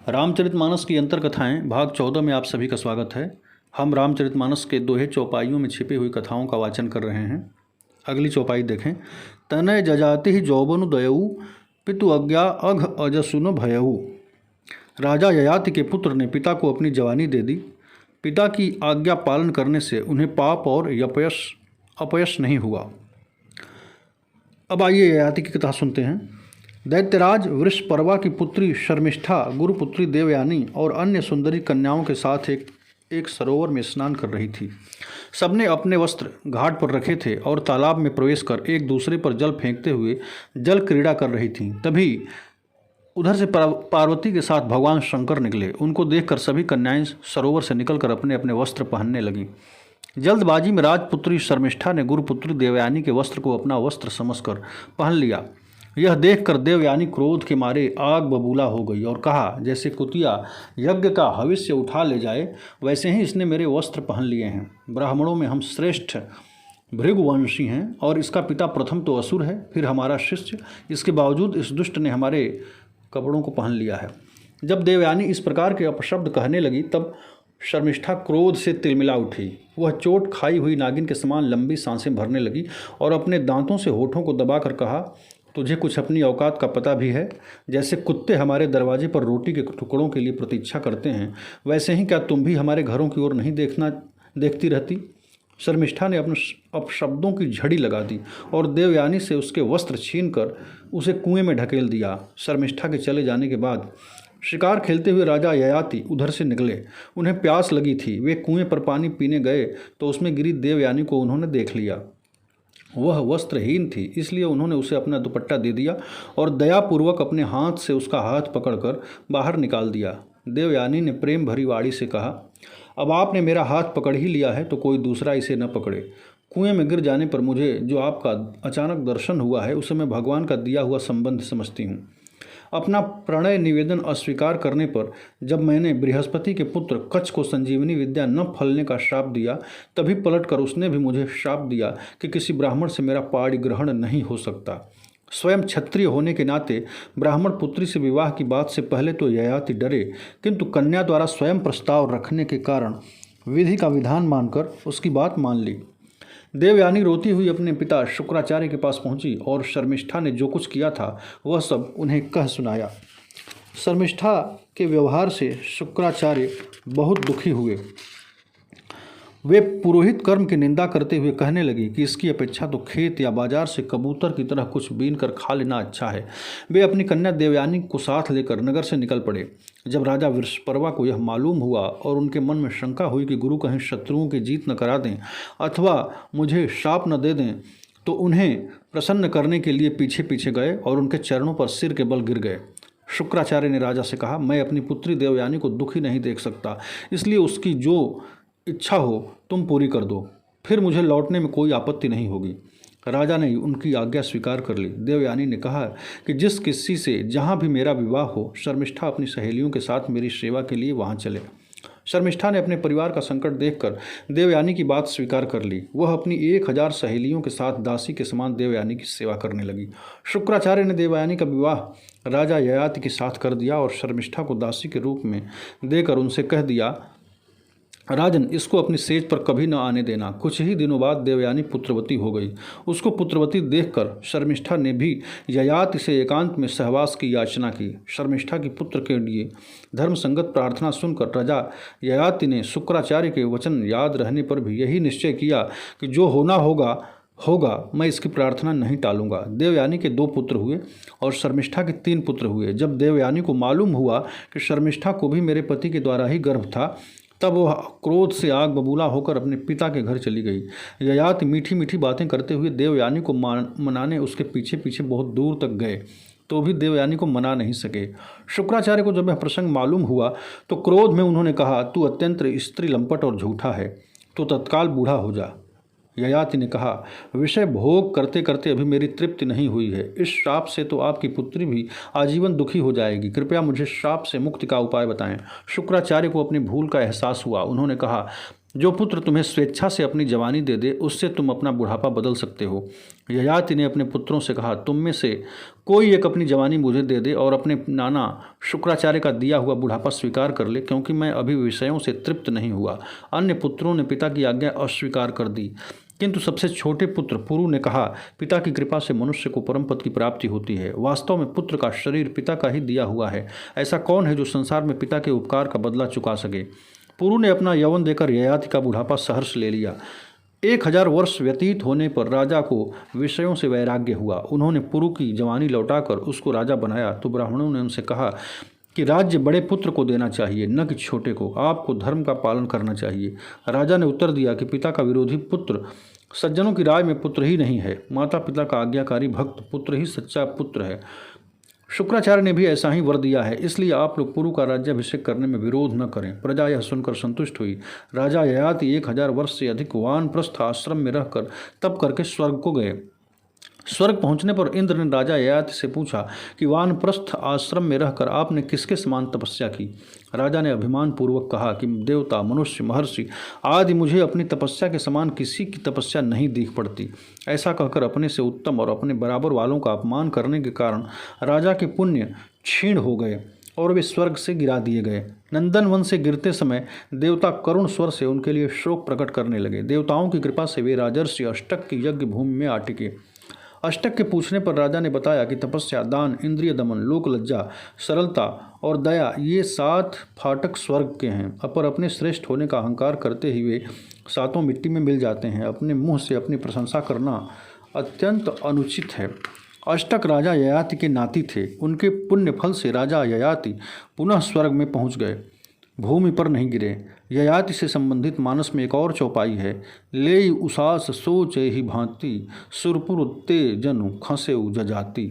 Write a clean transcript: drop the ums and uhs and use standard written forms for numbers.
रामचरितमानस की अंतर कथाएं भाग 14 में आप सभी का स्वागत है। हम रामचरितमानस के दोहे चौपाइयों में छिपी हुई कथाओं का वाचन कर रहे हैं। अगली चौपाई देखें। तनय जजाति ही जौबनु दयऊ, पितु अज्ञा अघ अजसुन भयऊ। राजा ययाति के पुत्र ने पिता को अपनी जवानी दे दी। पिता की आज्ञा पालन करने से उन्हें पाप और अपयश नहीं हुआ। अब आइए ययाति की कथा सुनते हैं। दैत्यराज वृषपर्वा की पुत्री शर्मिष्ठा गुरुपुत्री देवयानी और अन्य सुंदरी कन्याओं के साथ एक सरोवर में स्नान कर रही थी। सबने अपने वस्त्र घाट पर रखे थे और तालाब में प्रवेश कर एक दूसरे पर जल फेंकते हुए जल क्रीड़ा कर रही थीं। तभी उधर से पार्वती के साथ भगवान शंकर निकले। उनको देखकर सभी कन्याएं सरोवर से निकलकर अपने अपने वस्त्र पहनने लगीं। जल्दबाजी में राजपुत्री शर्मिष्ठा ने गुरुपुत्री देवयानी के वस्त्र को अपना वस्त्र समझकर पहन लिया। यह देखकर देवयानी क्रोध के मारे आग बबूला हो गई और कहा, जैसे कुतिया यज्ञ का हविष्य उठा ले जाए वैसे ही इसने मेरे वस्त्र पहन लिए हैं। ब्राह्मणों में हम श्रेष्ठ भृगुवंशी हैं और इसका पिता प्रथम तो असुर है, फिर हमारा शिष्य। इसके बावजूद इस दुष्ट ने हमारे कपड़ों को पहन लिया है। जब देवयानी इस प्रकार के अपशब्द कहने लगी तब शर्मिष्ठा क्रोध से तिलमिला उठी। वह चोट खाई हुई नागिन के समान लंबी सांसें भरने लगी और अपने दांतों से होठों को दबाकर कहा, तुझे कुछ अपनी औकात का पता भी है? जैसे कुत्ते हमारे दरवाजे पर रोटी के टुकड़ों के लिए प्रतीक्षा करते हैं, वैसे ही क्या तुम भी हमारे घरों की ओर नहीं देखती रहती? शर्मिष्ठा ने अपने अपशब्दों की झड़ी लगा दी और देवयानी से उसके वस्त्र छीनकर उसे कुएं में ढकेल दिया। शर्मिष्ठा के चले जाने के बाद शिकार खेलते हुए राजा ययाति उधर से निकले। उन्हें प्यास लगी थी। वे कुएं पर पानी पीने गए तो उसमें गिरी देवयानी को उन्होंने देख लिया। वह वस्त्रहीन थी, इसलिए उन्होंने उसे अपना दुपट्टा दे दिया और दयापूर्वक अपने हाथ से उसका हाथ पकड़कर बाहर निकाल दिया। देवयानी ने प्रेम भरी वाणी से कहा, अब आपने मेरा हाथ पकड़ ही लिया है तो कोई दूसरा इसे न पकड़े। कुएं में गिर जाने पर मुझे जो आपका अचानक दर्शन हुआ है उसे मैं भगवान का दिया हुआ संबंध समझती हूँ। अपना प्रणय निवेदन अस्वीकार करने पर जब मैंने बृहस्पति के पुत्र कच्छ को संजीवनी विद्या न फलने का श्राप दिया, तभी पलटकर उसने भी मुझे श्राप दिया कि किसी ब्राह्मण से मेरा पाणिग्रहण नहीं हो सकता। स्वयं क्षत्रिय होने के नाते ब्राह्मण पुत्री से विवाह की बात से पहले तो ययाति डरे, किंतु कन्या द्वारा स्वयं प्रस्ताव रखने के कारण विधि का विधान मानकर उसकी बात मान ली। देवयानी रोती हुई अपने पिता शुक्राचार्य के पास पहुंची और शर्मिष्ठा ने जो कुछ किया था वह सब उन्हें कह सुनाया। शर्मिष्ठा के व्यवहार से शुक्राचार्य बहुत दुखी हुए। वे पुरोहित कर्म की निंदा करते हुए कहने लगे कि इसकी अपेक्षा तो खेत या बाजार से कबूतर की तरह कुछ बीन कर खा लेना अच्छा है। वे अपनी कन्या देवयानी को साथ लेकर नगर से निकल पड़े। जब राजा वृषपर्वा को यह मालूम हुआ और उनके मन में शंका हुई कि गुरु कहीं शत्रुओं की जीत न करा दें अथवा मुझे शाप न दे दें, तो उन्हें प्रसन्न करने के लिए पीछे पीछे गए और उनके चरणों पर सिर के बल गिर गए। शुक्राचार्य ने राजा से कहा, मैं अपनी पुत्री देवयानी को दुखी नहीं देख सकता, इसलिए उसकी जो इच्छा हो तुम पूरी कर दो, फिर मुझे लौटने में कोई आपत्ति नहीं होगी। राजा ने उनकी आज्ञा स्वीकार कर ली। देवयानी ने कहा कि जिस किसी से जहाँ भी मेरा विवाह हो, शर्मिष्ठा अपनी सहेलियों के साथ मेरी सेवा के लिए वहाँ चले। शर्मिष्ठा ने अपने परिवार का संकट देखकर देवयानी की बात स्वीकार कर ली। वह अपनी 1000 सहेलियों के साथ दासी के समान देवयानी की सेवा करने लगी। शुक्राचार्य ने देवयानी का विवाह राजा ययाति के साथ कर दिया और शर्मिष्ठा को दासी के रूप में देकर उनसे कह दिया, राजन, इसको अपनी सेज पर कभी न आने देना। कुछ ही दिनों बाद देवयानी पुत्रवती हो गई। उसको पुत्रवती देखकर शर्मिष्ठा ने भी ययाति से एकांत में सहवास की याचना की। शर्मिष्ठा की पुत्र के लिए धर्मसंगत प्रार्थना सुनकर राजा ययाति ने शुक्राचार्य के वचन याद रहने पर भी यही निश्चय किया कि जो होना होगा, मैं इसकी प्रार्थना नहीं टालूंगा। देवयानी के 2 पुत्र हुए और शर्मिष्ठा के 3 पुत्र हुए। जब देवयानी को मालूम हुआ कि शर्मिष्ठा को भी मेरे पति के द्वारा ही गर्भ था, तब वह क्रोध से आग बबूला होकर अपने पिता के घर चली गई। ययाति मीठी मीठी बातें करते हुए देवयानी को मनाने उसके पीछे पीछे बहुत दूर तक गए, तो भी देवयानी को मना नहीं सके। शुक्राचार्य को जब यह प्रसंग मालूम हुआ तो क्रोध में उन्होंने कहा, तू अत्यंत स्त्री लंपट और झूठा है, तो तत्काल बूढ़ा हो जा। ययाति ने कहा, विषय भोग करते करते अभी मेरी तृप्ति नहीं हुई है। इस श्राप से तो आपकी पुत्री भी आजीवन दुखी हो जाएगी। कृपया मुझे श्राप से मुक्ति का उपाय बताएं। शुक्राचार्य को अपनी भूल का एहसास हुआ। उन्होंने कहा, जो पुत्र तुम्हें स्वेच्छा से अपनी जवानी दे दे उससे तुम अपना बुढ़ापा बदल सकते हो। ययाति ने अपने पुत्रों से कहा, तुम में से कोई एक अपनी जवानी मुझे दे दे और अपने नाना शुक्राचार्य का दिया हुआ बुढ़ापा स्वीकार कर ले, क्योंकि मैं अभी विषयों से तृप्त नहीं हुआ। अन्य पुत्रों ने पिता की आज्ञा अस्वीकार कर दी, किंतु सबसे छोटे पुत्र पुरु ने कहा, पिता की कृपा से मनुष्य को परम पद की प्राप्ति होती है। वास्तव में पुत्र का शरीर पिता का ही दिया हुआ है। ऐसा कौन है जो संसार में पिता के उपकार का बदला चुका सके। पुरु ने अपना यौवन देकर ययाति का बुढ़ापा सहर्ष ले लिया। 1000 वर्ष व्यतीत होने पर राजा को विषयों से वैराग्य हुआ। उन्होंने पुरु की जवानी लौटाकर उसको राजा बनाया तो ब्राह्मणों ने उनसे कहा कि राज्य बड़े पुत्र को देना चाहिए, न कि छोटे को। आपको धर्म का पालन करना चाहिए। राजा ने उत्तर दिया कि पिता का विरोधी पुत्र सज्जनों की राय में पुत्र ही नहीं है। माता पिता का आज्ञाकारी भक्त पुत्र ही सच्चा पुत्र है। शुक्राचार्य ने भी ऐसा ही वर दिया है, इसलिए आप लोग पुरु का राज्याभिषेक करने में विरोध न करें। प्रजा यह सुनकर संतुष्ट हुई। राजा ययाति 1000 वर्ष से अधिक वानप्रस्थ आश्रम में रहकर तप करके स्वर्ग को गए। स्वर्ग पहुंचने पर इंद्र ने राजा ययाति से पूछा कि वानप्रस्थ आश्रम में रहकर आपने किसके समान तपस्या की। राजा ने अभिमान पूर्वक कहा कि देवता, मनुष्य, महर्षि आदि मुझे अपनी तपस्या के समान किसी की तपस्या नहीं दिख पड़ती। ऐसा कहकर अपने से उत्तम और अपने बराबर वालों का अपमान करने के कारण राजा के पुण्य क्षीण हो गए और वे स्वर्ग से गिरा दिए गए। नंदन वन से गिरते समय देवता करुण स्वर से उनके लिए शोक प्रकट करने लगे। देवताओं की कृपा से वे राजर्षि अष्टक की यज्ञ भूमि में आ टिके। अष्टक के पूछने पर राजा ने बताया कि तपस्या, दान, इंद्रिय दमन, लोक लज्जा, सरलता और दया ये 7 फाटक स्वर्ग के हैं। अपर अपने श्रेष्ठ होने का अहंकार करते ही वे 7 मिट्टी में मिल जाते हैं। अपने मुंह से अपनी प्रशंसा करना अत्यंत अनुचित है। अष्टक राजा ययाति के नाती थे। उनके पुण्य फल से राजा ययाति पुनः स्वर्ग में पहुंच गए, भूमि पर नहीं गिरे। ययाति से संबंधित मानस में एक और चौपाई है। ले उसास सोच ही भांति सुरपुर ते जनु खसेउ जजाति।